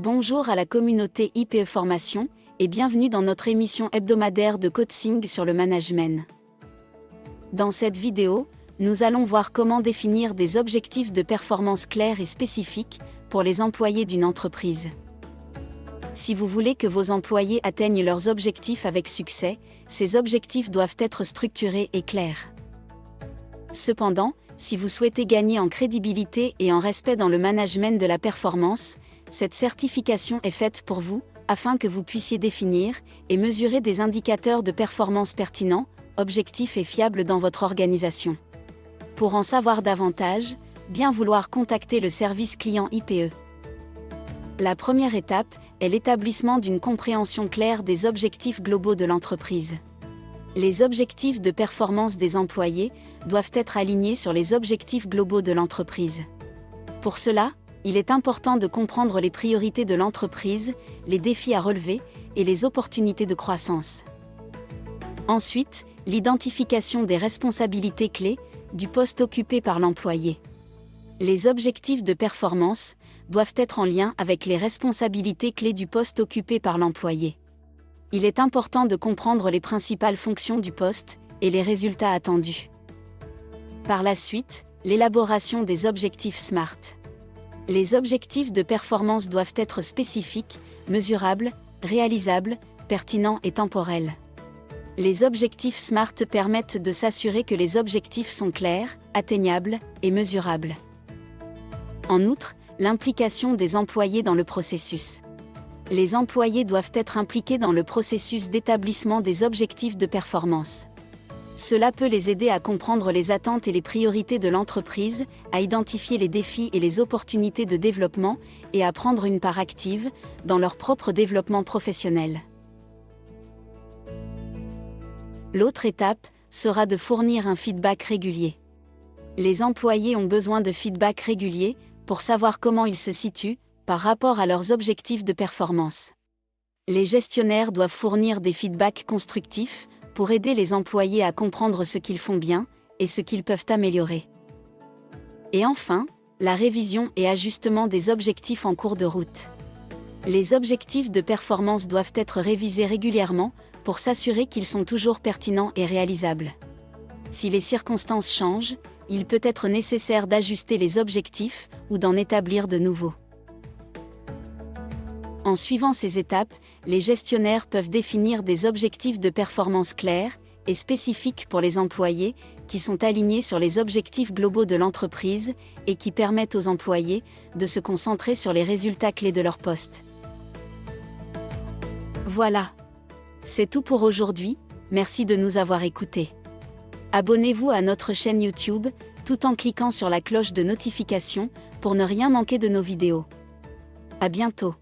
Bonjour à la communauté IPE Formation et bienvenue dans notre émission hebdomadaire de coaching sur le management. Dans cette vidéo, nous allons voir comment définir des objectifs de performance clairs et spécifiques pour les employés d'une entreprise. Si vous voulez que vos employés atteignent leurs objectifs avec succès, ces objectifs doivent être structurés et clairs. Cependant, si vous souhaitez gagner en crédibilité et en respect dans le management de la performance, cette certification est faite pour vous, afin que vous puissiez définir et mesurer des indicateurs de performance pertinents, objectifs et fiables dans votre organisation. Pour en savoir davantage, bien vouloir contacter le service client IPE. La première étape est l'établissement d'une compréhension claire des objectifs globaux de l'entreprise. Les objectifs de performance des employés doivent être alignés sur les objectifs globaux de l'entreprise. Pour cela, il est important de comprendre les priorités de l'entreprise, les défis à relever et les opportunités de croissance. Ensuite, l'identification des responsabilités clés du poste occupé par l'employé. Les objectifs de performance doivent être en lien avec les responsabilités clés du poste occupé par l'employé. Il est important de comprendre les principales fonctions du poste et les résultats attendus. Par la suite, l'élaboration des objectifs SMART. Les objectifs de performance doivent être spécifiques, mesurables, réalisables, pertinents et temporels. Les objectifs SMART permettent de s'assurer que les objectifs sont clairs, atteignables et mesurables. En outre, l'implication des employés dans le processus. Les employés doivent être impliqués dans le processus d'établissement des objectifs de performance. Cela peut les aider à comprendre les attentes et les priorités de l'entreprise, à identifier les défis et les opportunités de développement, et à prendre une part active dans leur propre développement professionnel. L'autre étape sera de fournir un feedback régulier. Les employés ont besoin de feedback régulier pour savoir comment ils se situent par rapport à leurs objectifs de performance. Les gestionnaires doivent fournir des feedbacks constructifs pour aider les employés à comprendre ce qu'ils font bien et ce qu'ils peuvent améliorer. Et enfin, la révision et ajustement des objectifs en cours de route. Les objectifs de performance doivent être révisés régulièrement pour s'assurer qu'ils sont toujours pertinents et réalisables. Si les circonstances changent, il peut être nécessaire d'ajuster les objectifs ou d'en établir de nouveaux. En suivant ces étapes, les gestionnaires peuvent définir des objectifs de performance clairs et spécifiques pour les employés, qui sont alignés sur les objectifs globaux de l'entreprise et qui permettent aux employés de se concentrer sur les résultats clés de leur poste. Voilà. C'est tout pour aujourd'hui, merci de nous avoir écoutés. Abonnez-vous à notre chaîne YouTube, tout en cliquant sur la cloche de notification pour ne rien manquer de nos vidéos. À bientôt.